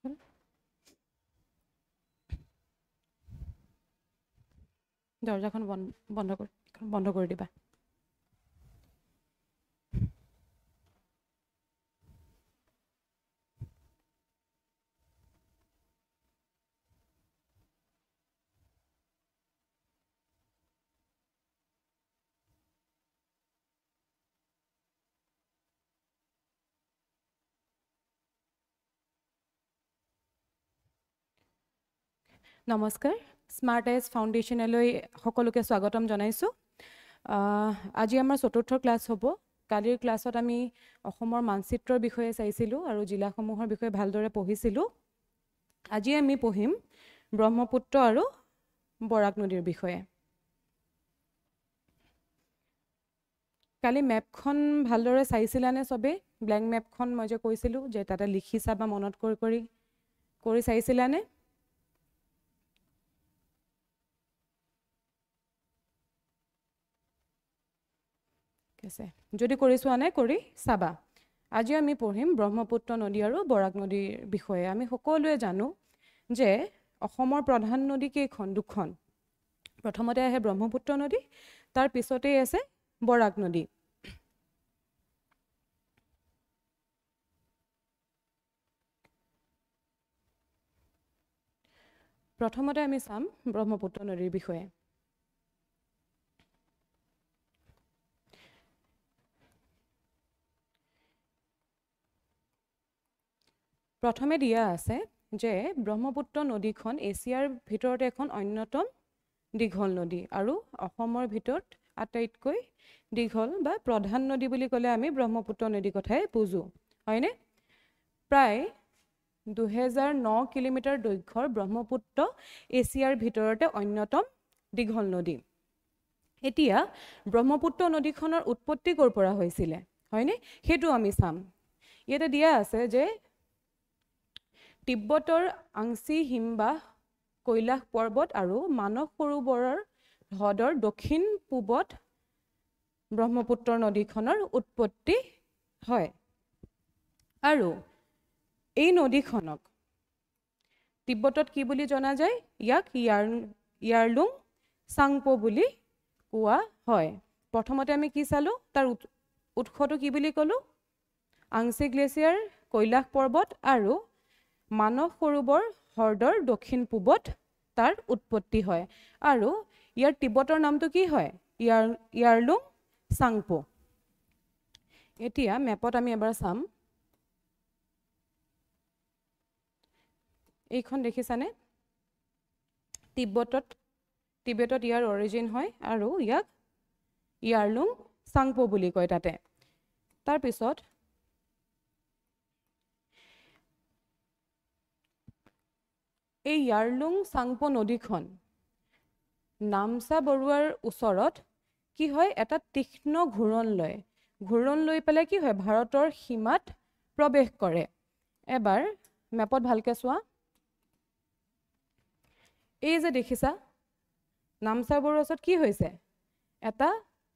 এখন দৰজাখন বন্ধ কৰে দিবা নমস্কাৰ স্মাৰ্ট এজ ফাউণ্ডেশ্যনলৈ সকলোকে স্বাগতম জনাইছোঁ আজি আমাৰ চতুৰ্থ ক্লাছ হ'ব কালিৰ ক্লাছত আমি অসমৰ মানচিত্ৰৰ বিষয়ে চাইছিলোঁ আৰু জিলাসমূহৰ বিষয়ে ভালদৰে পঢ়িছিলোঁ আজি আমি পঢ়িম ব্ৰহ্মপুত্ৰ আৰু বৰাক নদীৰ বিষয়ে কালি মেপখন ভালদৰে চাইছিলানে সবে ব্ল্যাঙ্ক মেপখন মই যে কৈছিলোঁ যে তাতে লিখিছা বা মনত কৰি চাইছিলানে যদি কৰি চোৱা নাই কৰি চাবা আজি আমি পঢ়িম ব্ৰহ্মপুত্ৰ নদী আৰু বৰাক নদীৰ বিষয়ে আমি সকলোৱে জানো যে অসমৰ প্ৰধান নদী কেইখন দুখন প্ৰথমতে আহে ব্ৰহ্মপুত্ৰ নদী তাৰ পিছতেই আছে বৰাক নদী প্ৰথমতে আমি চাম ব্ৰহ্মপুত্ৰ নদীৰ বিষয়ে প্ৰথমে দিয়া আছে যে ব্ৰহ্মপুত্ৰ নদীখন এছিয়াৰ ভিতৰত এখন অন্যতম দীঘল নদী আৰু অসমৰ ভিতৰত আটাইতকৈ দীঘল বা প্ৰধান নদী বুলি ক'লে আমি ব্ৰহ্মপুত্ৰ নদী কথাই বুজো হয়নে প্ৰায় 2009 কিলোমিটাৰ দৈৰ্ঘ্যৰ ব্ৰহ্মপুত্ৰ এছিয়াৰ ভিতৰতে অন্যতম দীঘল নদী এতিয়া ব্ৰহ্মপুত্ৰ নদীখনৰ উৎপত্তি ক'ৰ পৰা হৈছিল হয়নে হেতু আমি চাম ইয়াতে দিয়া আছে যে তিব্বতৰ আংশী হিমবাহ কৈলাশ পৰ্বত আৰু মানস সৰোবৰৰ হ্ৰদৰ দক্ষিণ পূবত ব্ৰহ্মপুত্ৰ নদীখনৰ উৎপত্তি হয় আৰু এই নদীখনক তিব্বতত কি বুলি জনা যায় ইয়াক ইয়াৰলুং চাংপো বুলি কোৱা হয় প্ৰথমতে আমি কি চালো তাৰ উৎসটো কি বুলি ক'লো আংশী গ্লেচিয়াৰ কৈলাশ পৰ্বত আৰু মানস সৰোবৰ হ্ৰদৰ দক্ষিণ পূবত তাৰ উৎপত্তি হয় আৰু ইয়াৰ তিব্বতৰ নামটো কি হয় ইয়াৰলুং চাংপো এতিয়া মেপত আমি এবাৰ চাম এইখন দেখিছানে তিব্বতত ইয়াৰ অৰিজিন হয় আৰু ইয়াক ইয়াৰলুং চাংপো বুলি কয় তাতে তাৰ পিছত এই ইয়াৰলুং চাংপো নদীখন নামচা বৰুৱাৰ ওচৰত কি হয় এটা তীক্ষ্ণ ঘূৰণ লৈ পেলাই কি হয় ভাৰতৰ সীমাত প্ৰৱেশ কৰে এবাৰ মেপত ভালকে চোৱা এই যে দেখিছা নামচা বৰুৱাৰ ওচৰত কি হৈছে এটা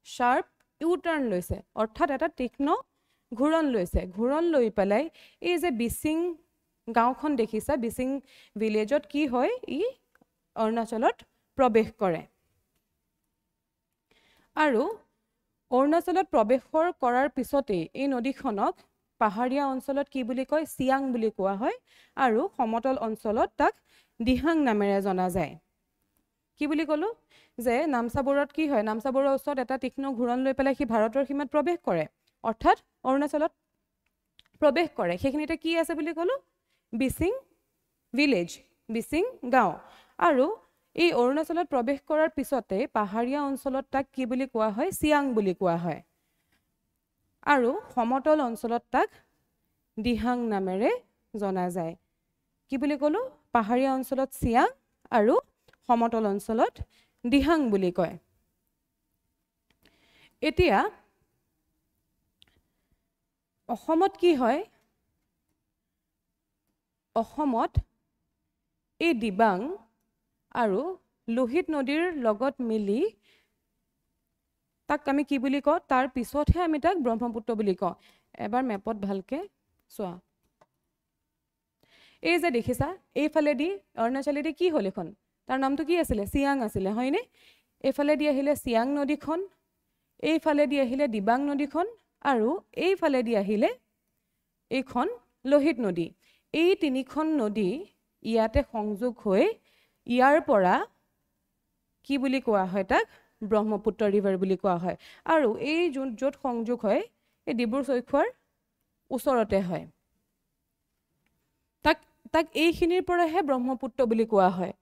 শাৰ্প ইউ-টাৰ্ণ লৈছে অৰ্থাৎ এটা তীক্ষ্ণ ঘূৰণ লৈ পেলাই এই যে বিচিং গাঁওখন দেখিছা বিচিং ভিলেজত কি হয় ই অৰুণাচলত প্ৰৱেশ কৰে আৰু অৰুণাচলত প্ৰৱেশ কৰাৰ পিছতে এই নদীখনক পাহাৰীয়া অঞ্চলত কি বুলি কয় চিয়াং বুলি কোৱা হয় আৰু সমতল অঞ্চলত তাক দিহাং নামেৰে জনা যায় কি বুলি ক'লো যে নামচা বৰুৱাত কি হয় নামচা বৰুৱাৰ ওচৰত এটা তীক্ষ্ণ ঘূৰণ লৈ পেলাই সি ভাৰতৰ সীমাত প্ৰৱেশ কৰে অৰ্থাৎ অৰুণাচলত প্ৰৱেশ কৰে সেইখিনিতে কি আছে বুলি ক'লো বিচিং ভিলেজ বিচিং গাঁও আৰু এই অৰুণাচলত প্ৰৱেশ কৰাৰ পিছতে পাহাৰীয়া অঞ্চলত তাক কি বুলি কোৱা হয় চিয়াং বুলি কোৱা হয় আৰু সমতল অঞ্চলত তাক দিহাং নামেৰে জনা যায় কি বুলি ক'লো পাহাৰীয়া অঞ্চলত চিয়াং আৰু সমতল অঞ্চলত দিহাং বুলি কয় এতিয়া অসমত কি হয় অসমত এই দিবাং আৰু লোহিত নদীৰ লগত মিলি তাক আমি কি বুলি কওঁ তাৰ পিছতহে আমি তাক ব্ৰহ্মপুত্ৰ বুলি কওঁ এবাৰ মেপত ভালকে চোৱা এই যে দেখিছা এইফালেদি অৰুণাচলেদি কি হ'ল এখন তাৰ নামটো কি আছিলে চিয়াং আছিলে হয়নে এইফালেদি আহিলে চিয়াং নদীখন এইফালেদি আহিলে দিবাং নদীখন আৰু এইফালেদি আহিলে এইখন লোহিত নদী এই তিনিখন নদী ইয়াতে সংযোগ হৈ ইয়াৰ পৰা কি বুলি কোৱা হয় তাক ব্ৰহ্মপুত্ৰ ৰিভাৰ বুলি কোৱা হয় আৰু এই য'ত সংযোগ হয় এই ডিব্ৰু চৈখোৱাৰ ওচৰতে হয় তাক এইখিনিৰ পৰাহে ব্ৰহ্মপুত্ৰ বুলি কোৱা হয়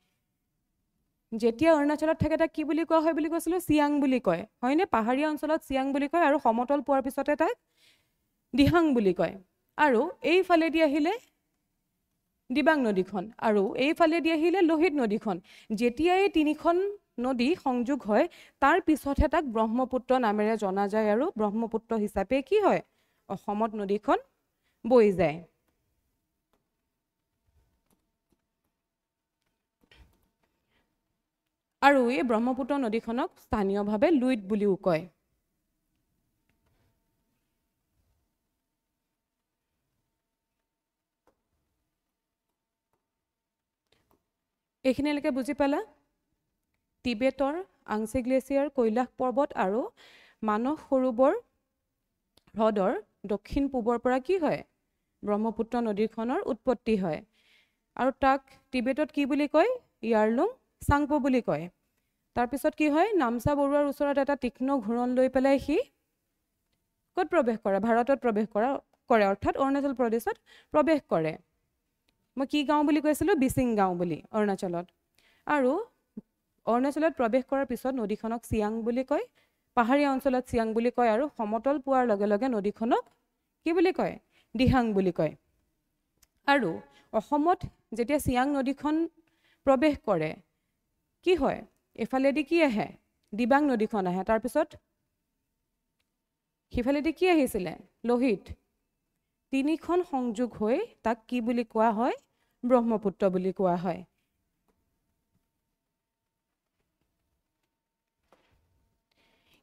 যেতিয়া অৰুণাচলত থাকে তাক কি বুলি কোৱা হয় বুলি কৈছিলো চিয়াং বুলি কয় হয়নে পাহাৰীয়া অঞ্চলত চিয়াং বুলি কয় আৰু সমতল পোৱাৰ পিছতে তাক দিহাং বুলি কয় আৰু এইফালেদি আহিলে দিবাং নদীখন আৰু এইফালেদি আহিলে লোহিত নদীখন যেতিয়া এই তিনিখন নদী সংযোগ হয় তাৰ পিছতহে তাক ব্ৰহ্মপুত্ৰ নামেৰে জনা যায় আৰু ব্ৰহ্মপুত্ৰ হিচাপে কি হয় অসমত নদীখন বৈ যায় আৰু এই ব্ৰহ্মপুত্ৰ নদীখনক স্থানীয়ভাৱে লুইত বুলিও কয় এইখিনিলৈকে বুজি পালা টিবেটৰ আংছে গ্লেচিয়াৰ কৈলাশ পৰ্বত আৰু মানস সৰোবৰ হ্ৰদৰ দক্ষিণ পূবৰ পৰা কি হয় ব্ৰহ্মপুত্ৰ নদীখনৰ উৎপত্তি হয় আৰু তাক টিবেটত কি বুলি কয় ইয়াৰলুং চাংপো বুলি কয় তাৰপিছত কি হয় নামচা বৰুৱাৰ ওচৰত এটা তীক্ষ্ণ ঘূৰণ লৈ পেলাই সি ক'ত প্ৰৱেশ কৰে ভাৰতত প্ৰৱেশ কৰে অৰ্থাৎ অৰুণাচল প্ৰদেশত প্ৰৱেশ কৰে মই কি গাঁও বুলি কৈছিলো বিচিং গাঁও বুলি অৰুণাচলত আৰু অৰুণাচলত প্ৰৱেশ কৰাৰ পিছত নদীখনক চিয়াং বুলি কয় পাহাৰীয়া অঞ্চলত চিয়াং বুলি কয় আৰু সমতল পোৱাৰ লগে লগে নদীখনক কি বুলি কয় দিহাং বুলি কয় আৰু অসমত যেতিয়া চিয়াং নদীখন প্ৰৱেশ কৰে কি হয় এফালেদি কি আহে দিবাং নদীখন আহে তাৰপিছত সিফালেদি কি আহিছিলে লোহিত তিনিখন সংযোগ হৈ তাক কি বুলি কোৱা হয় ব্ৰহ্মপুত্ৰ বুলি কোৱা হয়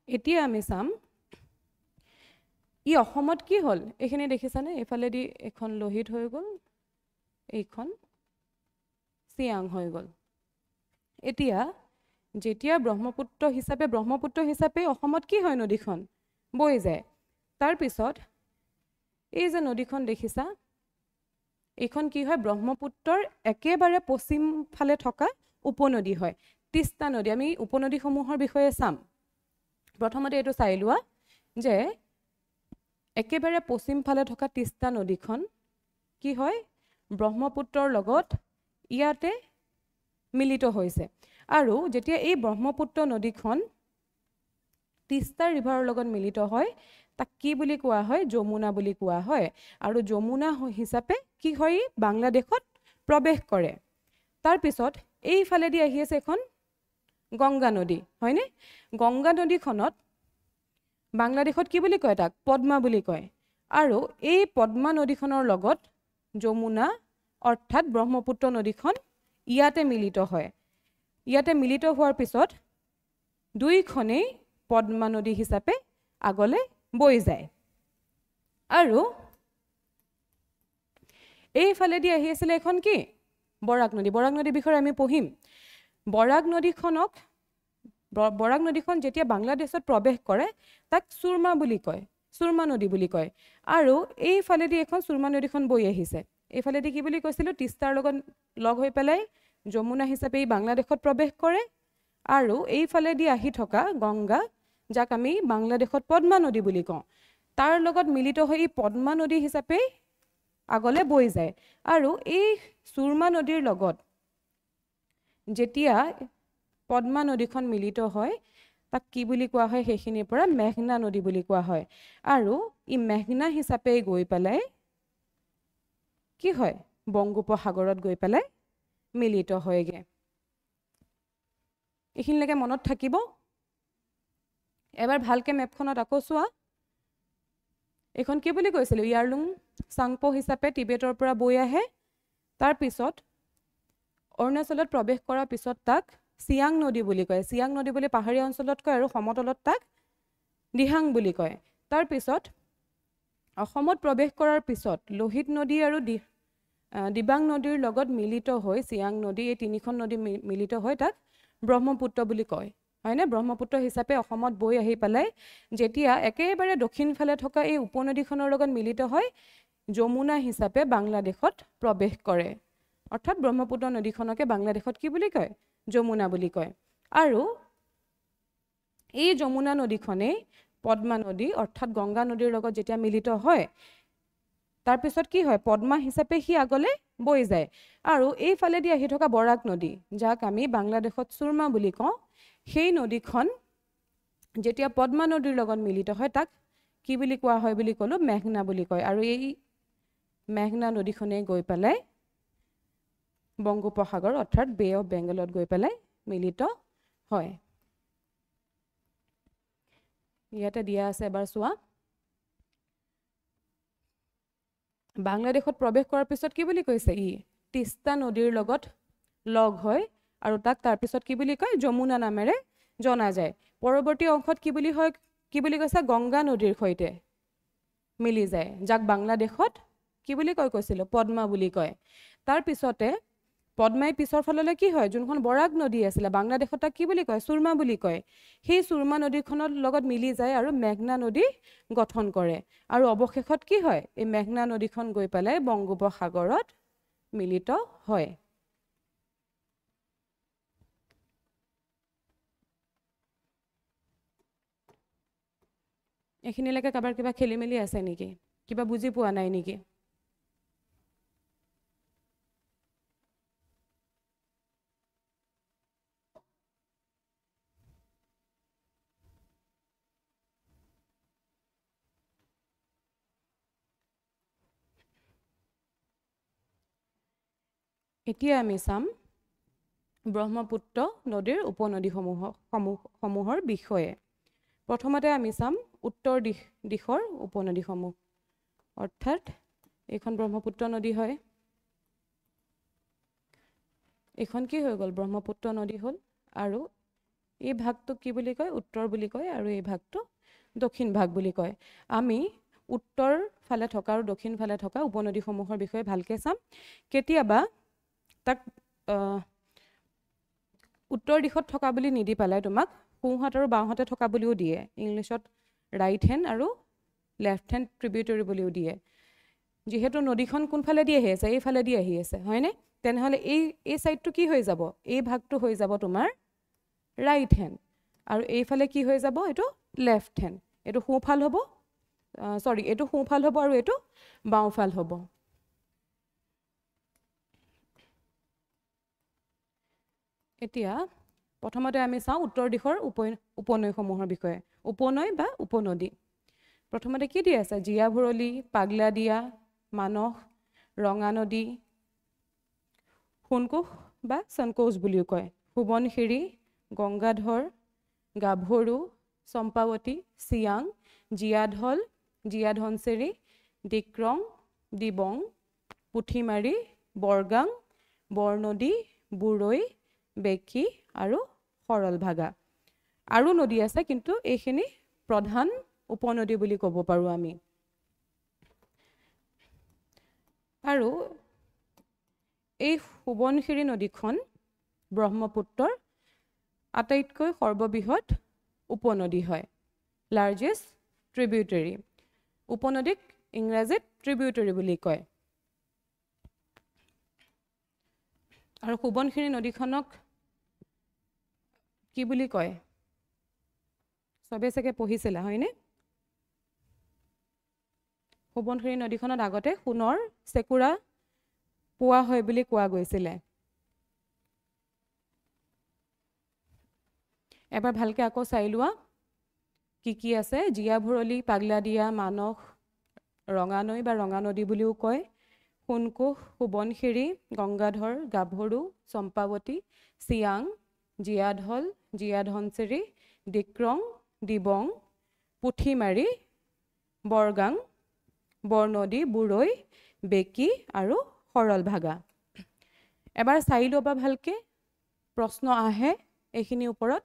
এতিয়া আমি চাম ই অসমত কি হ'ল এইখিনি দেখিছানে এইফালেদি এখন লোহিত হৈ গ'ল এইখন চিয়াং হৈ গ'ল এতিয়া যেতিয়া ব্ৰহ্মপুত্ৰ হিচাপে অসমত কি হয় নদীখন বৈ যায় তাৰপিছত এই যে নদীখন দেখিছা এইখন কি হয় ব্ৰহ্মপুত্ৰৰ একেবাৰে পশ্চিম ফালে থকা উপনদী হয় তিস্তা নদী আমি উপনদীসমূহৰ বিষয়ে চাম প্ৰথমতে এইটো চাই লোৱা যে একেবাৰে পশ্চিম ফালে থকা তিস্তা নদীখন কি হয় ব্ৰহ্মপুত্ৰৰ লগত ইয়াতে মিলিত হৈছে আৰু যেতিয়া এই ব্ৰহ্মপুত্ৰ নদীখন তিস্তা ৰিভাৰৰ লগত মিলিত হয় তাক কি বুলি কোৱা হয় যমুনা বুলি কোৱা হয় আৰু যমুনা হিচাপে কি হয় বাংলাদেশত প্ৰৱেশ কৰে তাৰপিছত এইফালেদি আহি আছে এখন গংগা নদী হয়নে গংগা নদীখনত বাংলাদেশত কি বুলি কয় তাক পদ্মা বুলি কয় আৰু এই পদ্মা নদীখনৰ লগত যমুনা অৰ্থাৎ ব্ৰহ্মপুত্ৰ নদীখন ইয়াতে মিলিত হয় ইয়াতে মিলিত হোৱাৰ পিছত দুইখনেই পদ্মা নদী হিচাপে আগলৈ বৈ যায় আৰু এইফালেদি আহি আছিলে এখন কি বৰাক নদীৰ বিষয়ে আমি পঢ়িম বৰাক নদীখন যেতিয়া বাংলাদেশত প্ৰৱেশ কৰে তাক সুৰমা নদী বুলি কয় আৰু এইফালেদি এখন সুৰমা নদীখন বৈ আহিছে এইফালেদি কি বুলি কৈছিলো তিস্তাৰ লগত লগ হৈ পেলাই যমুনা হিচাপে বাংলাদেশত প্ৰৱেশ কৰে আৰু এইফালেদি আহি থকা গংগা যাক আমি বাংলাদেশত পদ্মা নদী বুলি কওঁ তাৰ লগত মিলিত হৈ পদ্মা নদী হিচাপে আগলৈ বৈ যায় আৰু এই সুৰমা নদীৰ লগত যেতিয়া পদ্মা নদীখন মিলিত হয় তাক কি বুলি কোৱা হয় সেইখিনিৰ পৰা মেঘনা নদী বুলি কোৱা হয় আৰু ই মেঘনা হিচাপে গৈ পেলাই কি হয় বংগোপসাগৰত গৈ পেলাই মিলিত হয়গে এইখিনিলৈকে মনত থাকিব এবাৰ ভালকে মেপখনত আকৌ চোৱা এখন কি বুলি কৈছিল ইয়াৰলুং চাংপো হিচাপে টিবেটৰ পৰা বৈ আহে তাৰ পিছত অৰুণাচলত প্ৰৱেশ কৰাৰ পিছত তাক চিয়াং নদী বুলি কয় চিয়াং নদী বুলি পাহাৰীয়া অঞ্চলত কয় আৰু সমতলত তাক দিহাং বুলি কয় তাৰ পিছত অসমত প্ৰৱেশ কৰাৰ পিছত লোহিত নদী আৰু দিবাং নদীৰ লগত মিলিত হৈ চিয়াং নদী এই তিনিখন নদী মিলিত হৈ তাক ব্ৰহ্মপুত্ৰ বুলি কয় হয়নে ব্ৰহ্মপুত্ৰ হিচাপে অসমত বৈ আহি পেলাই যেতিয়া একেবাৰে দক্ষিণ ফালে থকা এই উপনদীখনৰ লগত মিলিত হয় যমুনা হিচাপে বাংলাদেশত প্ৰৱেশ কৰে অৰ্থাৎ ব্ৰহ্মপুত্ৰ নদীখনকে বাংলাদেশত কি বুলি কয় যমুনা বুলি কয় আৰু এই যমুনা নদীখনে পদ্মা নদী অৰ্থাৎ গংগা নদীৰ লগত যেতিয়া মিলিত হয় তাৰ পিছত কি হয় পদ্মা হিচাপে হি আগলে বৈ যায় আৰু এই ফালে দি আহি থকা বৰাক নদী যাক আমি বাংলাদেশত সুৰমা বুলি কওঁ সেই নদীখন যেতিয়া পদ্মা নদীৰ লগত মিলিত হয় তাক কি বুলি কোৱা হয় বুলি ক'লো মেঘনা বুলি কয় আৰু এই মেঘনা নদীখনে গৈ পেলাই বংগোপসাগৰ অৰ্থাৎ বে অফ বেংগলত গৈ পেলাই মিলিত হয় ইয়াতে দিয়া আছে এবাৰ চোৱা বাংলাদেশত প্ৰৱেশ কৰাৰ পিছত কি বুলি কৈছে ই তিস্তা নদীৰ লগত লগ হয় আৰু তাক তাৰ পিছত কি বুলি কয় যমুনা নামেৰে জনা যায় পৰৱৰ্তী অংশত কি বুলি কৈছে গংগা নদীৰ সৈতে মিলি যায় যাক বাংলাদেশত কি বুলি কৈছিল পদ্মা বুলি কয় তাৰ পিছতে পদ্মাই পিছৰ ফাললৈ কি হয় যোনখন বৰাক নদী আছিল বাংলাদেশত কি বুলি কয় সুৰমা বুলি কয় সেই সুৰমা নদীখনৰ লগত মিলি যায় আৰু মেঘনা নদী গঠন কৰে আৰু অৱশেষত কি হয় এই মেঘনা নদীখন গৈ পেলাই বংগোপসাগৰত মিলিত হয় এখিনিলৈকে কাবাৰ কিবা খেলিমেলি আছে নেকি কিবা বুজি পোৱা নাই নেকি এতিয়া আমি চাম ব্ৰহ্মপুত্ৰ নদীৰ উপনদীসমূহৰ বিষয়ে প্ৰথমতে আমি চাম উত্তৰ দিশৰ উপনদীসমূহ অৰ্থাৎ এইখন ব্ৰহ্মপুত্ৰ নদী হয় এইখন কি হৈ গ'ল ব্ৰহ্মপুত্ৰ নদী হ'ল আৰু এই ভাগটো কি বুলি কয় উত্তৰ বুলি কয় আৰু এই ভাগটো দক্ষিণ ভাগ বুলি কয় আমি উত্তৰ ফালে থকা আৰু দক্ষিণ ফালে থকা উপনদীসমূহৰ বিষয়ে ভালকে চাম কেতিয়াবা তাক উত্তৰ দিশত থকা বুলি নিদি পেলাই তোমাক সোঁহাত আৰু বাওঁহাতে থকা বুলিও দিয়ে ইংলিছত ৰাইট হেণ্ড আৰু লেফ্ট হেণ্ড ট্ৰিবিউটৰী বুলিও দিয়ে যেহেতু নদীখন কোনফালে দি আহি আছে এইফালে দি আহি আছে হয়নে তেনেহ'লে এই সাইডটো কি হৈ যাব এই ভাগটো হৈ যাব তোমাৰ ৰাইট হেণ্ড আৰু এইফালে কি হৈ যাব এইটো লেফ্ট হেণ্ড এইটো সোঁফাল হ'ব এইটো সোঁফাল হ'ব আৰু এইটো বাওঁফাল হ'ব এতিয়া প্ৰথমতে আমি চাওঁ উত্তৰ দিশৰ উপনৈসমূহৰ বিষয়ে উপনৈ বা উপনদী প্ৰথমতে কি দি আছে জীয়াভৰলী পাগলাদিয়া মানস ৰঙানদী সোণকোষ বা সনকোষ বুলিও কয় সোৱণশিৰি গংগাধৰ গাভৰু চম্পাৱতী চিয়াং জীয়াঢল জীয়াধনচেৰি ডিক্ৰং দিবং পুঠিমাৰী বৰগাং বৰনদী বুৰৈ বেকী আৰু সৰলভাগা আৰু নদী আছে কিন্তু এইখিনি প্ৰধান উপনদী বুলি ক'ব পাৰোঁ আমি আৰু এই সোৱণশিৰি নদীখন ব্ৰহ্মপুত্ৰৰ আটাইতকৈ সৰ্ববৃহৎ উপনদী হয় লাৰ্জেষ্ট ট্ৰিবিউটৰী উপনদীক ইংৰাজীত ট্ৰিবিউটৰী বুলি কয় আৰু সোৱণশিৰি নদীখনক কি বুলি কয় সবে চাগে পঢ়িছিলা হয়নে সোৱণশিৰি নদীখনত আগতে সোণৰ চেকুৰা পোৱা হয় বুলি কোৱা গৈছিলে এবাৰ ভালকে আকৌ চাই লোৱা কি আছে জীয়াভৰলী পাগলাদিয়া মানস ৰঙানৈ বা ৰঙানদী বুলিও কয় সোণকোষ সোৱণশিৰি গংগাধৰ গাভৰু চম্পাৱতী চিয়াং জীয়াঢল জীয়াধনচেৰি ডিক্ৰং দিবং পুঠিমাৰী বৰগাং বৰনদী বুৰৈ বেকী আৰু সৰলভাগা এবাৰ চাই ল'বা ভালকে প্ৰশ্ন আহে এইখিনিৰ ওপৰত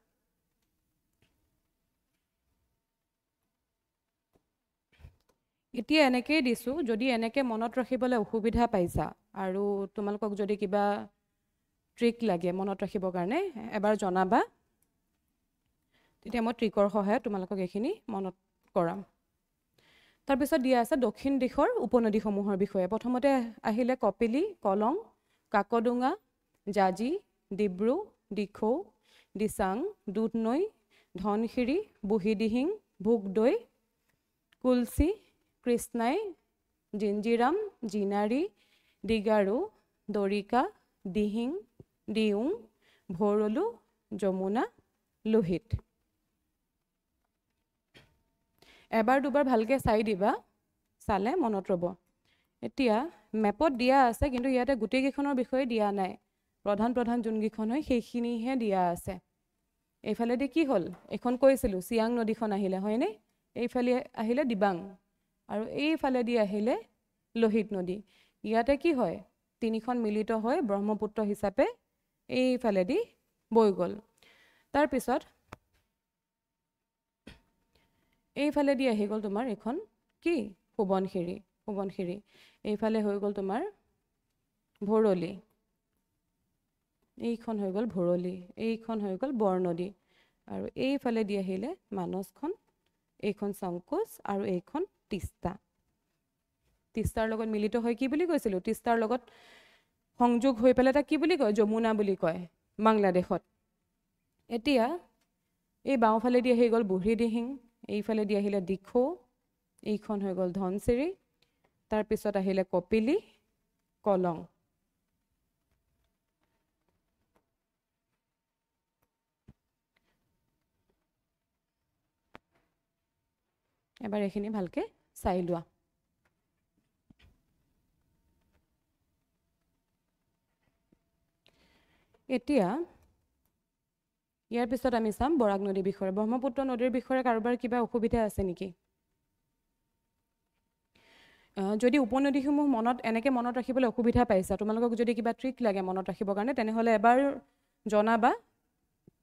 এতিয়া এনেকেই দিছোঁ, যদি এনেকে মনত ৰাখিবলৈ অসুবিধা পাইছা আৰু তোমালোকক যদি কিবা ট্ৰিক লাগে মনত ৰাখিবৰ কাৰণে এবাৰ জনাবা, তেতিয়া মই ট্ৰিকৰ সহায়ত তোমালোকক এইখিনি মনত কৰাম। তাৰপিছত দিয়া আছে দক্ষিণ দিশৰ উপনদীসমূহৰ বিষয়ে। প্ৰথমতে আহিলে কপিলী, কলং, কাকডোঙা, জাঁজি, ডিব্ৰু, দিখৌ, দিচাং, দুধনৈ, ধনশিৰি, বুঢ়ীদিহিং, ভোগদৈ, কুলচি, কৃষ্ণাই, জিঞ্জিৰাম, জিনাৰী, দিগাৰু, দৰিকা, দিহিং, দিউং, ভৰলু, যমুনা, লোহিত। এবাৰ দুবাৰ ভালকৈ চাই দিবা, চালে মনত ৰ'ব। এতিয়া মেপত দিয়া আছে, কিন্তু ইয়াতে গোটেইকেইখনৰ বিষয়ে দিয়া নাই। প্ৰধান প্ৰধান যোনকেইখন হয় সেইখিনিহে দিয়া আছে। এইফালেদি কি হ'ল, এইখন কৈছিলোঁ চিয়াং নদীখন আহিলে হয়নে, এইফালে আহিলে দিবাং আৰু এইফালেদি আহিলে লোহিত নদী। ইয়াতে কি হয়, তিনিখন মিলিত হৈ ব্ৰহ্মপুত্ৰ হিচাপে এইফালেদি বৈ গ'ল। তাৰপিছত এইফালেদি আহি গ'ল তোমাৰ এইখন কি সোৱণশিৰি, সোৱণশিৰি। এইফালে হৈ গ'ল তোমাৰ ভৰলী, এইখন হৈ গ'ল ভৰলী, এইখন হৈ গ'ল বৰনদী আৰু এইফালেদি আহিলে মানসখন, এইখন সংকোচ আৰু এইখন তিষ্টা। তিষ্টাৰ লগত মিলিত হৈ কি বুলি কৈছিলোঁ, তিষ্টাৰ লগত সংযোগ হৈ পেলাই তাক কি বুলি কয়, যমুনা বুলি কয় বাংলাদেশত। এতিয়া এই বাওঁফালেদি আহি গ'ল বুঢ়ীদিহিং, এইফালেদি আহিলে দিখৌ, এইখন হৈ গ'ল ধনশিৰি, তাৰপিছত আহিলে কপিলী, কলং। এবাৰ এইখিনি ভালকৈ চাই লোৱা। এতিয়া ইয়াৰ পিছত আমি চাম বৰাক নদীৰ বিষয়ে। ব্ৰহ্মপুত্ৰ নদীৰ বিষয়ে কাৰোবাৰ কিবা অসুবিধা আছে নেকি? যদি উপনদীসমূহ এনেকৈ মনত ৰাখিবলৈ অসুবিধা পাইছা, তোমালোকক যদি কিবা ট্ৰিক লাগে মনত ৰাখিবৰ কাৰণে, তেনেহ'লে এবাৰ জনাবা,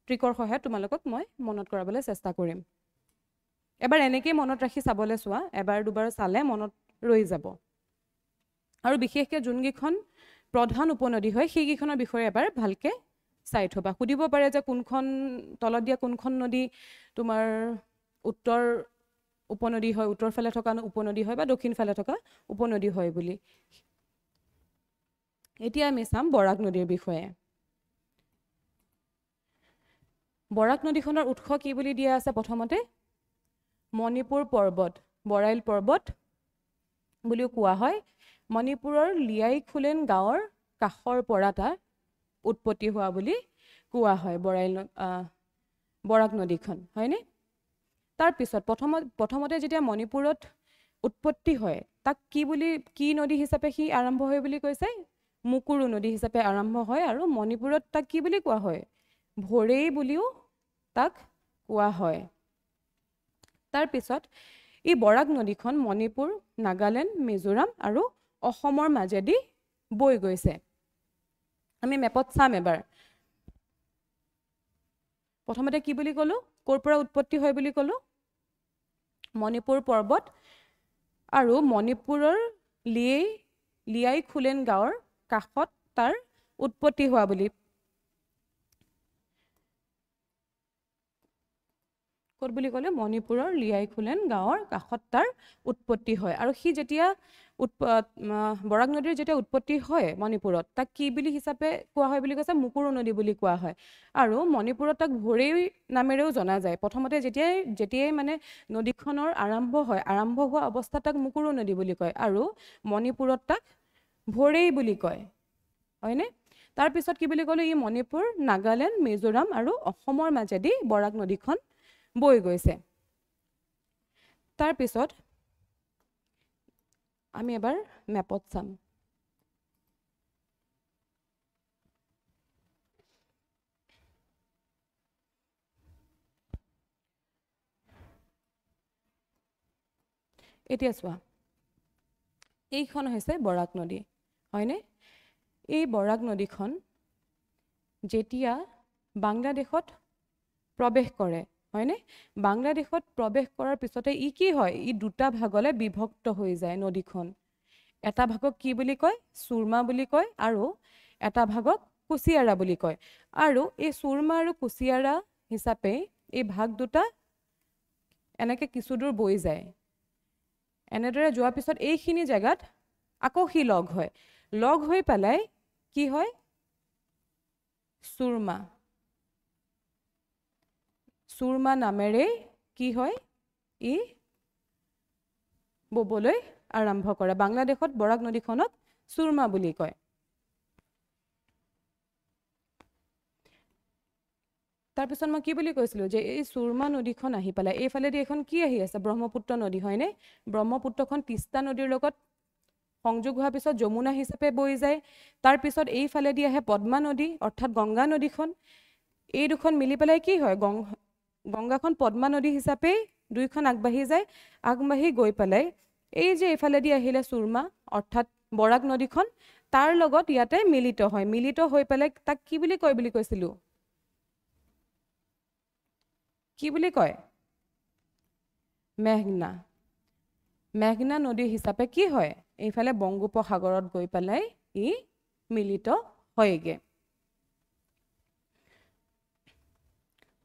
ট্ৰিকৰ সহায়ত তোমালোকক মই মনত কৰাবলৈ চেষ্টা কৰিম। এবাৰ এনেকেই মনত ৰাখি চাবলৈ চোৱা, এবাৰ দুবাৰ চালে মনত ৰৈ যাব। আৰু বিশেষকৈ যোনকেইখন প্ৰধান উপনদী হয় সেইকেইখনৰ বিষয়ে এবাৰ ভালকৈ চাই থবা। সুধিব পাৰে যে কোনখন তলত দিয়া কোনখন নদী তোমাৰ উত্তৰ উপনদী হয়, উত্তৰ ফালে থকা উপনদী হয় বা দক্ষিণ ফালে থকা উপনদী হয় বুলি। এতিয়া আমি চাম বৰাক নদীৰ বিষয়ে। বৰাক নদীখনৰ উৎস কি বুলি দিয়া আছে, প্ৰথমতে মণিপুৰ পৰ্বত, বৰাইল পৰ্বত বুলিও কোৱা হয়। মণিপুৰৰ লিয়াইখোলেন গাঁৱৰ কাষৰ পৰা তাৰ উৎপত্তি হোৱা বুলি কোৱা হয় বৰাক নদীখন, হয়নে? তাৰপিছত প্ৰথমতে যেতিয়া মণিপুৰত উৎপত্তি হয়, তাক কি নদী হিচাপে সি আৰম্ভ হয় বুলি কৈছে, মুকুৰু নদী হিচাপে আৰম্ভ হয়। আৰু মণিপুৰত তাক কি বুলি কোৱা হয়, ভৰেই বুলিও তাক কোৱা হয়। তাৰপিছত এই বৰাক নদীখন মণিপুৰ, নাগালেণ্ড, মিজোৰাম আৰু অসমৰ মাজেদি বৈ গৈছে। আমি মেপত চাম এবাৰ। প্ৰথমতে কি বুলি ক'লো, ক'ৰ পৰা উৎপত্তি হয় বুলি ক'লো, মণিপুৰ পৰ্বত আৰু মণিপুৰৰ লিয়াইখোলেন গাঁৱৰ কাষত তাৰ উৎপত্তি হোৱা বুলি। ক'ত বুলি ক'লে, মণিপুৰৰ লিয়াইখোলেন গাঁৱৰ কাষত তাৰ উৎপত্তি হয়। আৰু সি যেতিয়া বৰাক নদীৰ যেতিয়া উৎপত্তি হয় মণিপুৰত, তাক কি বুলি হিচাপে কোৱা হয় বুলি কৈছে, মুকুৰু নদী বুলি কোৱা হয়। আৰু মণিপুৰত তাক ভৰেই নামেৰেও জনা যায়। প্ৰথমতে যেতিয়াই মানে নদীখনৰ আৰম্ভ হয়, আৰম্ভ হোৱা অৱস্থাত তাক মুকুৰু নদী বুলি কয় আৰু মণিপুৰত তাক ভৰেই বুলি কয়, হয়নে? তাৰপিছত কি বুলি ক'লো, ই মণিপুৰ, নাগালেণ্ড, মিজোৰাম আৰু অসমৰ মাজেদি বৰাক নদীখন বৈ গৈছে। তাৰপিছত আমি এবাৰ মেপত চাম। এতিয়া চোৱা, এইখন হৈছে বৰাক নদী, হয়নে? এই বৰাক নদীখন যেতিয়া বাংলাদেশত প্ৰৱেশ কৰে, হয়নে? বাংলাদেশত প্ৰৱেশ কৰাৰ পিছতে ই কি হয়? ই দুটা ভাগলৈ বিভক্ত হৈ যায় নদীখন। এটা ভাগক কি বুলি কয়? চুৰমা বুলি কয় আৰু এটা ভাগক কুচিয়াৰা বুলি কয়। আৰু এই চুৰমা আৰু কুচিয়াৰা হিচাপে এই ভাগ দুটা এনেকে কিছু দূৰ বৈ যায়। এনেদৰে যোৱাৰ পিছত এইখিনি জেগাত আকৌ সি লগ হয়। লগ হৈ পেলাই কি হয়? চুৰমা। চুৰমা নামেৰে কি হয়? ই ববলৈ আৰম্ভ কৰে। বাংলাদেশত বৰাক নদীখনক চুৰমা বুলি কয়। তাৰপিছত মই কি বুলি কৈছিলোঁ যে এই চুৰমা নদীখন আহি পেলাই এইফালেদি এখন কি আহি আছে? ব্ৰহ্মপুত্ৰ নদী, হয়নে? ব্ৰহ্মপুত্ৰখন তিষ্টা নদীৰ লগত সংযোগ হোৱাৰ পিছত যমুনা হিচাপে বৈ যায়। তাৰপিছত এইফালেদি আহে পদ্মা নদী অৰ্থাৎ গংগা নদীখন। এই দুখন মিলি পেলাই কি হয়? গংগাখন পদ্মা নদী হিচাপে দুইখন আগবাঢ়ি যায়। আগবাঢ়ি গৈ পেলাই এই যে এইফালেদি আহিলে চুৰমা অৰ্থাৎ বৰাক নদীখন তাৰ লগত ইয়াতে মিলিত হয়। মিলিত হৈ পেলাই তাক কি বুলি কয় বুলি কৈছিলোঁ? কি বুলি কয়? মেঘনা। মেঘনা নদী হিচাপে কি হয়? এইফালে বংগোপসাগৰত গৈ পেলাই ই মিলিত হয়গে।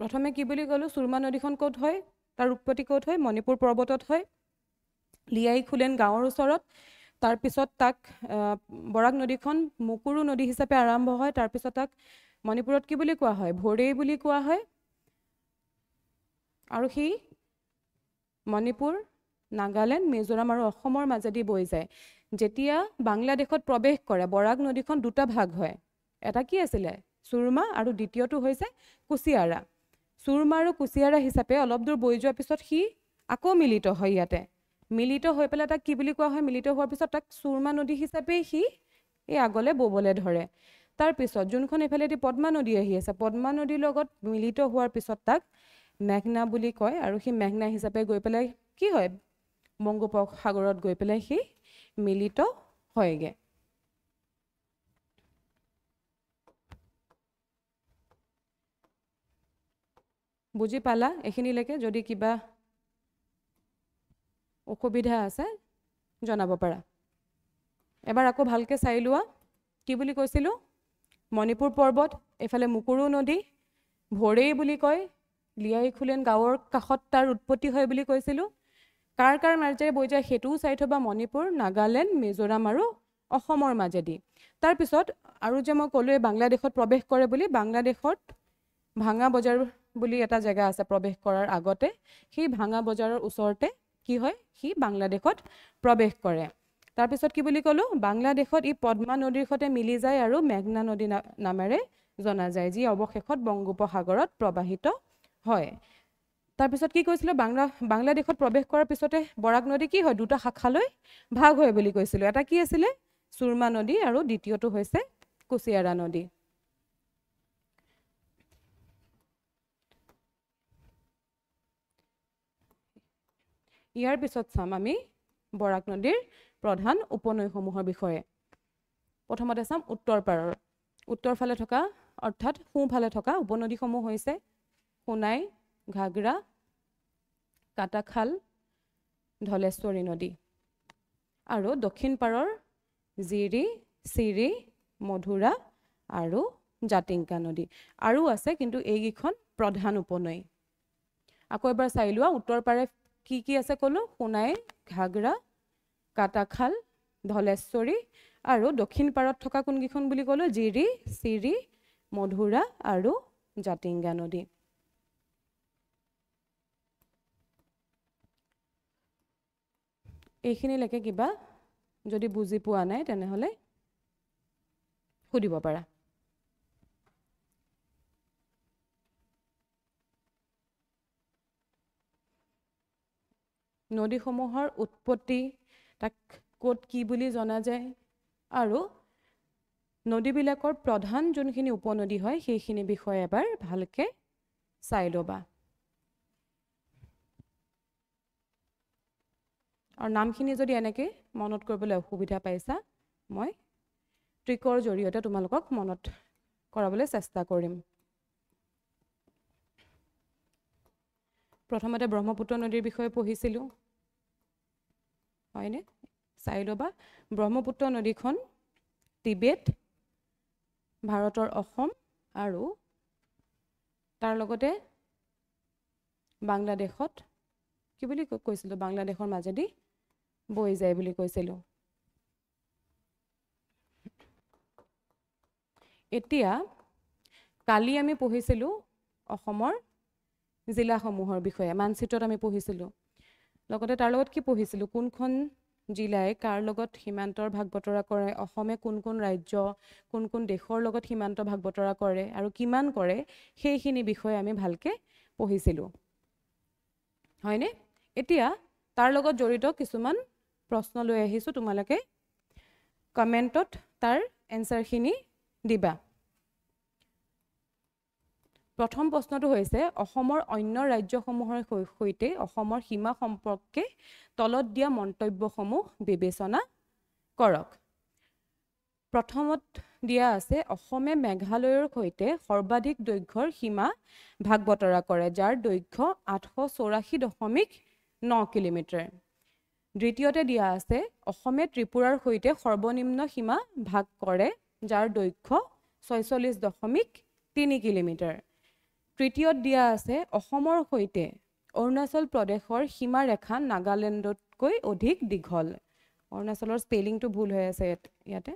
প্ৰথমে কি বুলি ক'লো? চুৰমা নদীখন ক'ত হয়? তাৰ উৎপত্তি ক'ত হয়? মণিপুৰ পৰ্বতত হয়, লিয়াই খুলেন গাঁৱৰ ওচৰত। তাৰপিছত তাক বৰাক নদীখন মুকুৰু নদী হিচাপে আৰম্ভ হয়। তাৰপিছত তাক মণিপুৰত কি বুলি কোৱা হয়? ভৰেই বুলি কোৱা হয়। আৰু সি মণিপুৰ, নাগালেণ্ড, মিজোৰাম আৰু অসমৰ মাজেদি বৈ যায়। যেতিয়া বাংলাদেশত প্ৰৱেশ কৰে বৰাক নদীখন দুটা ভাগ হয়। এটা কি আছিলে? চুৰমা আৰু দ্বিতীয়টো হৈছে কুচিয়াৰা। চুৰমা আৰু কুচিয়াৰা হিচাপে অলপ দূৰ বৈ যোৱাৰ পিছত সি আকৌ মিলিত হয় ইয়াতে। মিলিত হৈ পেলাই তাক কি বুলি কোৱা হয়? মিলিত হোৱাৰ পিছত তাক চুৰমা নদী হিচাপেই সি এই আগলৈ ববলৈ ধৰে। তাৰপিছত যোনখন এইফালেদি পদ্মা নদী আহি আছে, পদ্মা নদীৰ লগত মিলিত হোৱাৰ পিছত তাক মেঘনা বুলি কয়। আৰু সি মেঘনা হিচাপে গৈ পেলাই কি হয়? বংগোপসাগৰত গৈ পেলাই সি মিলিত হয়গে। বুজি পালা এইখিনিলৈকে? যদি কিবা অসুবিধা আছে জনাব পাৰা। এবাৰ আকৌ ভালকৈ চাই লোৱা। কি বুলি কৈছিলোঁ? মণিপুৰ পৰ্বত, এইফালে মুকুৰু নদী, ভৰেই বুলি কয়, লিয়াই খুলেন গাঁৱৰ কাষত তাৰ উৎপত্তি হয় বুলি কৈছিলোঁ। কাৰ কাৰ মাজেৰে বৈ যায় সেইটোও চাই থবা। মণিপুৰ, নাগালেণ্ড, মিজোৰাম আৰু অসমৰ মাজেদি। তাৰপিছত আৰু যে মই ক'লোৱে বাংলাদেশত প্ৰৱেশ কৰে বুলি, বাংলাদেশত ভাঙা বজাৰ বুলি এটা জেগা আছে প্ৰৱেশ কৰাৰ আগতে। সেই ভাঙা বজাৰৰ ওচৰতে কি হয়? সি বাংলাদেশত প্ৰৱেশ কৰে। তাৰপিছত কি বুলি ক'লো? বাংলাদেশত ই পদ্মা নদীৰ সৈতে মিলি যায় আৰু মেঘনা নদী নামেৰে জনা যায়, যি অৱশেষত বংগোপসাগৰত প্ৰবাহিত হয়। তাৰপিছত কি কৈছিলোঁ? বাংলাদেশত প্ৰৱেশ কৰাৰ পিছতে বৰাক নদী কি হয়? দুটা শাখালৈ ভাগ হয় বুলি কৈছিলোঁ। এটা কি আছিলে? চুৰমা নদী আৰু দ্বিতীয়টো হৈছে কুচিয়াৰা নদী। ইয়াৰ পিছত চাম আমি বৰাক নদীৰ প্ৰধান উপনৈসমূহৰ বিষয়ে। প্ৰথমতে চাম উত্তৰ পাৰৰ। উত্তৰ ফালে থকা অৰ্থাৎ সোঁফালে থকা উপনদীসমূহ হৈছে সোণাই, ঘাগৰা, কাটাখাল, ধলেশ্বৰী নদী। আৰু দক্ষিণ পাৰৰ জিৰি, চিৰি, মধুৰা আৰু জাতিংগা নদী। আৰু আছে, কিন্তু এইকেইখন প্ৰধান উপনৈ। আকৌ এবাৰ চাই লোৱা। উত্তৰ পাৰে কি কি আছে ক'লো? সোণাই, ঘাগৰা, কাটাখাল, ধলেশ্বৰী আৰু দক্ষিণ পাৰত থকা কোনকেইখন বুলি ক'লো? জিৰি, চিৰি, মধুৰা আৰু জাতিংগা নদী। এইখিনিলৈকে কিবা যদি বুজি পোৱা নাই তেনেহ'লে সুধিব পাৰা। নদীসমূহৰ উৎপত্তি, তাক ক'ত কি বুলি জনা যায়, আৰু নদীবিলাকৰ প্ৰধান যোনখিনি উপনদী হয় সেইখিনি বিষয়ে এবাৰ ভালকৈ চাই ল'বা। আৰু নামখিনি যদি এনেকৈ মনত কৰিবলৈ অসুবিধা পাইছা, মই ট্ৰিকৰ জৰিয়তে তোমালোকক মনত কৰাবলৈ চেষ্টা কৰিম। প্ৰথমতে ব্ৰহ্মপুত্ৰ নদীৰ বিষয়ে পঢ়িছিলোঁ হয়নে চাই ল'বা ব্ৰহ্মপুত্ৰ নদীখন টিবেট ভাৰতৰ অসম আৰু তাৰ লগতে বাংলাদেশত কি বুলি কৈছিলোঁ বাংলাদেশৰ মাজেদি বৈ যায় বুলি কৈছিলোঁ এতিয়া কালি আমি পঢ়িছিলোঁ অসমৰ জিলাসমূহৰ বিষয়ে মানচিত্ৰত আমি পঢ়িছিলোঁ লগতে তাৰ লগত কি পঢ়িছিলোঁ কোনখন জিলাই কাৰ লগত সীমান্তৰ ভাগ বতৰা কৰে অসমে কোন কোন ৰাজ্য কোন দেশৰ লগত সীমান্ত ভাগ বতৰা কৰে আৰু কিমান কৰে সেইখিনি বিষয়ে আমি ভালকে পঢ়িছিলোঁ হয়নে এতিয়া তাৰ লগত জড়িত কিছুমান প্ৰশ্ন লৈ আহিছোঁ তোমালোকে কমেন্টত তাৰ এনসাৰখিনি দিবা প্ৰথম প্ৰশ্নটো হৈছে অসমৰ অন্য ৰাজ্যসমূহৰ সৈতে অসমৰ সীমা সম্পৰ্কে তলত দিয়া মন্তব্যসমূহ বিবেচনা কৰক প্ৰথমত দিয়া আছে অসমে মেঘালয়ৰ সৈতে সৰ্বাধিক দৈৰ্ঘ্যৰ সীমা ভাগ বতৰা কৰে যাৰ দৈৰ্ঘ্য 884.9 কিলোমিটাৰ দ্বিতীয়তে দিয়া আছে অসমে ত্ৰিপুৰাৰ সৈতে সৰ্বনিম্ন সীমা ভাগ কৰে যাৰ দৈৰ্ঘ্য 46.3 কিলোমিটাৰ তৃতীয়ত দিয়া আছে অসমৰ সৈতে অৰুণাচল প্ৰদেশৰ সীমা ৰেখা নাগালেণ্ডতকৈ অধিক দীঘল অৰুণাচলৰ স্পেলিংটো ভুল হৈ আছে ইয়াতে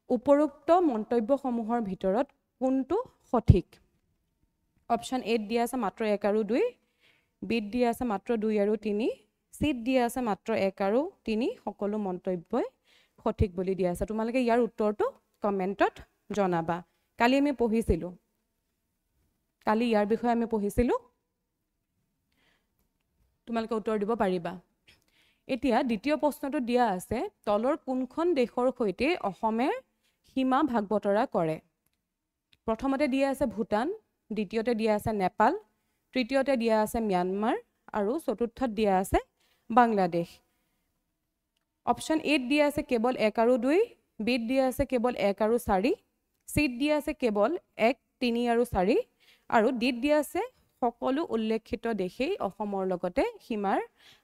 উপৰোক্ত মন্তব্যসমূহৰ ভিতৰত কোনটো সঠিক অপচন এ দিয়া আছে মাত্ৰ 1 আৰু 2 বিত দিয়া আছে মাত্ৰ 2 আৰু 3 সিত দিয়া আছে মাত্ৰ 1 আৰু 3 সকলো মন্তব্যই সঠিক বুলি দিয়া আছে তোমালোকে ইয়াৰ উত্তৰটো কমেন্টত জনাবা কালি আমি পঢ়িছিলোঁ কালি ইয়াৰ বিষয়ে আমি পঢ়িছিলোঁ তোমালোকে উত্তৰ দিব পাৰিবা এতিয়া দ্বিতীয় প্ৰশ্নটো দিয়া আছে তলৰ কোনখন দেশৰ সৈতে অসমে সীমা ভাগ বতৰা কৰে প্ৰথমতে দিয়া আছে ভূটান দ্বিতীয়তে দিয়া আছে নেপাল তৃতীয়তে দিয়া আছে ম্যানমাৰ আৰু চতুৰ্থত দিয়া আছে বাংলাদেশ অপচন এ দিয়া আছে কেৱল 1 আৰু 2 বিত দিয়া আছে কেৱল 1 আৰু 4 সিত দিয়া আছে কেৱল 1 3 আৰু 4 আৰু ডিত দিয়া আছে সকলো উল্লেখিত দেশেই অসমৰ লগতে সীমাৰ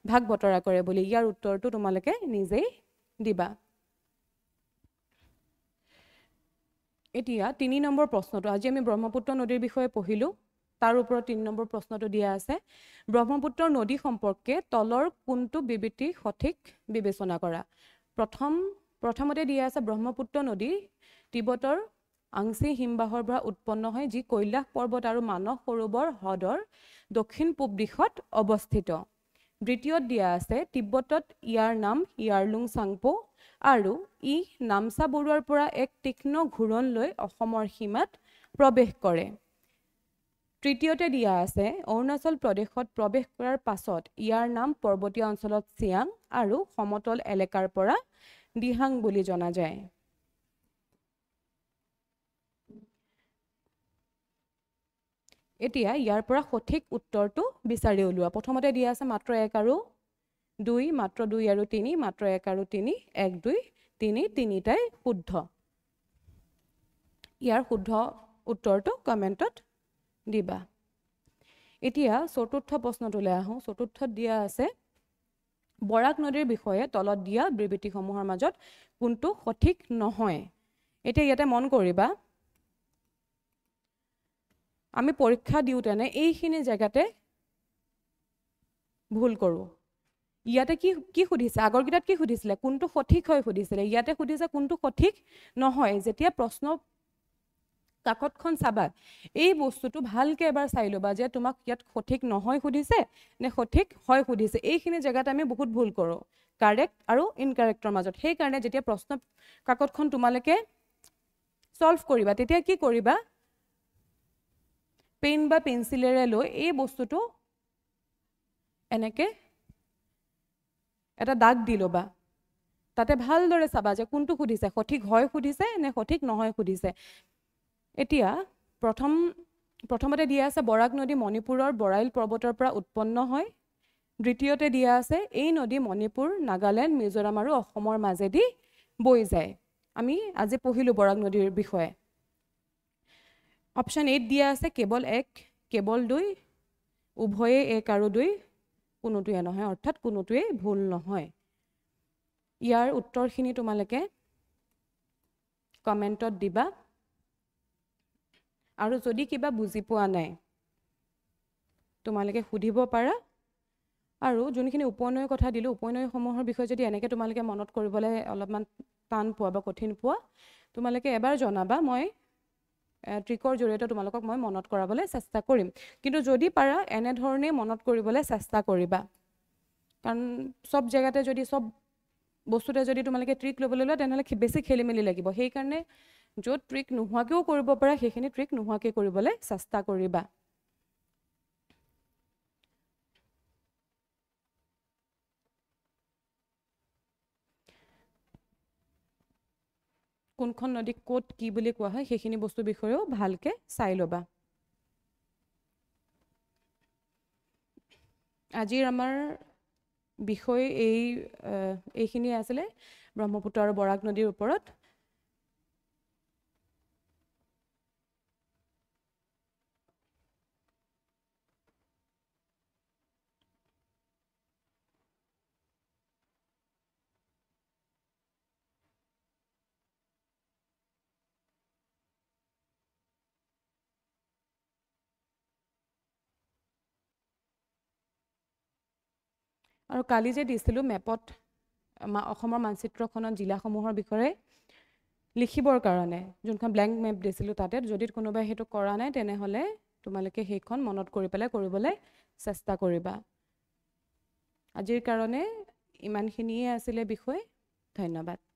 ভাগ বতৰা কৰে বুলি ইয়াৰ উত্তৰটো তোমালোকে নিজেই দিবা এতিয়া 3 নম্বৰ প্ৰশ্নটো আজি আমি ব্ৰহ্মপুত্ৰ নদীৰ বিষয়ে পঢ়িলোঁ তাৰ ওপৰত 3 নম্বৰ প্ৰশ্নটো দিয়া আছে ব্ৰহ্মপুত্ৰ নদী সম্পৰ্কে তলৰ কোনটো বিবৃতি সঠিক বিবেচনা কৰা প্ৰথমতে দিয়া আছে ব্ৰহ্মপুত্ৰ নদী তিব্বতৰ আংশী হিমবাহৰ পৰা উৎপন্ন হয় যি কৈলাশ পৰ্বত আৰু মানস সৰোবৰ হ্ৰদৰ দক্ষিণ পূব দিশত অৱস্থিত দ্বিতীয়ত দিয়া আছে তিব্বতত ইয়াৰ নাম ইয়াৰলুং চাংপো আৰু ই নামচা বৰুৱাৰ পৰা এক তীক্ষ্ণ ঘূৰণ লৈ অসমৰ সীমাত প্ৰৱেশ কৰে তৃতীয়তে দিয়া আছে অৰুণাচল প্ৰদেশত প্ৰৱেশ কৰাৰ পাছত ইয়াৰ নাম পৰ্বতীয় অঞ্চলত চিয়াং আৰু সমতল এলেকাৰ পৰা দিহাং বুলি জনা যায় এতিয়া ইয়াৰ পৰা সঠিক উত্তৰটো বিচাৰি উলিওৱা প্ৰথমতে দিয়া আছে মাত্ৰ 1 আৰু 2 মাত্ৰ 2 আৰু 3 মাত্ৰ 1 আৰু 3 1 2 3 তিনিটাই শুদ্ধ ইয়াৰ শুদ্ধ উত্তৰটো কমেন্টত দিবা এতিয়া চতুৰ্থ প্ৰশ্নটোলৈ আহোঁ চতুৰ্থত দিয়া আছে বৰাক নদীৰ বিষয়ে তলত দিয়া বিবৃতিসমূহৰ মাজত কোনটো সঠিক নহয় এতিয়া ইয়াতে মন কৰিবা আমি পৰীক্ষা দিওঁতেনে এইখিনি জায়গাতে ভুল কৰোঁ ইয়াতে কি সুধিছে আগৰ কিতাত কি সুধিছিলে কোনটো সঠিক হয় সুধিছিলে ইয়াতে সুধিছে কোনটো সঠিক নহয় যেতিয়া প্ৰশ্ন কাকতখন চাবা এই বস্তুটো ভালকে এবাৰ চাই লবা যে তোমাক ইয়াত সঠিক নহয় সুধিছে নে সঠিক হয় সুধিছে এইখিনি জায়গাত আমি বহুত ভুল কৰোঁ কাৰেক্ট আৰু ইনকাৰেক্টৰ মাজত সেই কাৰণে যেতিয়া প্ৰশ্ন কাকতখন তোমালকে সলভ কৰিবা তেতিয়া কি কৰিবা পেন বা পেন্সিলেৰে লৈ এই বস্তুটো এনেকে এটা দাগ দি লবা তাতে ভালদৰে চাবা যে কোনটো সুধিছে সঠিক হয় সুধিছে নে সঠিক নহয় সুধিছে এতিয়া প্ৰথমতে দিয়া আছে বৰাক নদী মণিপুৰৰ বৰাইল পৰ্বতৰ পৰা উৎপন্ন হয় দ্বিতীয়তে দিয়া আছে এই নদী মণিপুৰ নাগালেণ্ড মিজোৰাম আৰু অসমৰ মাজেদি বৈ যায় আমি আজি পঢ়িলো বৰাক নদীৰ বিষয়ে অপচন 8 দিয়া আছে কেৱল 1 কেৱল 2 উভয়ে এক আৰু দুই কোনোটোৱে নহয়, অৰ্থাৎ কোনোটোৱে ভুল নহয়। ইয়াৰ উত্তৰখিনি তোমালোকে কমেণ্টত দিবা। আৰু যদি কিবা বুজি পোৱা নাই তোমালোকে সুধিব পাৰা। আৰু যোনখিনি উপনয়ৰ কথা দিলোঁ, উপনয়সমূহৰ বিষয়ে যদি এনেকৈ তোমালোকে মনত কৰিবলৈ অলপমান টান পোৱা বা কঠিন পোৱা, তোমালোকে এবাৰ জনাবা, মই ট্ৰিকৰ জৰিয়তে তোমালোকক মই মনত কৰাবলৈ চেষ্টা কৰিম। কিন্তু যদি পাৰা এনেধৰণেই মনত কৰিবলৈ চেষ্টা কৰিবা, কাৰণ চব জেগাতে যদি চব বস্তুতে যদি তোমালোকে ট্ৰিক ল'বলৈ লোৱা তেনেহ'লে বেছি খেলি মেলি লাগিব। সেইকাৰণে য'ত ট্ৰিক নোহোৱাকৈও কৰিব পাৰা সেইখিনি ট্ৰিক নোহোৱাকৈ কৰিবলৈ চেষ্টা কৰিবা। কোনখন নদীক ক'ত কি বুলি কোৱা হয় সেইখিনি বস্তুৰ বিষয়েও ভালকৈ চাই ল'বা। আজিৰ আমাৰ বিষয় এইখিনিয়ে আছিলে ব্ৰহ্মপুত্ৰ আৰু বৰাক নদীৰ ওপৰত। আৰু কালি যে দিছিলোঁ মেপত অসমৰ মানচিত্ৰখনত জিলাসমূহৰ বিষয়ে লিখিবৰ কাৰণে যোনখন ব্লেংক মেপ দিছিলোঁ, তাতে যদি কোনোবাই সেইটো কৰা নাই তেনেহ'লে তোমালোকে সেইখন মনত কৰি পেলাই কৰিবলৈ চেষ্টা কৰিবা। আজিৰ কাৰণে ইমানখিনিয়ে আছিলে বিষয়। ধন্যবাদ।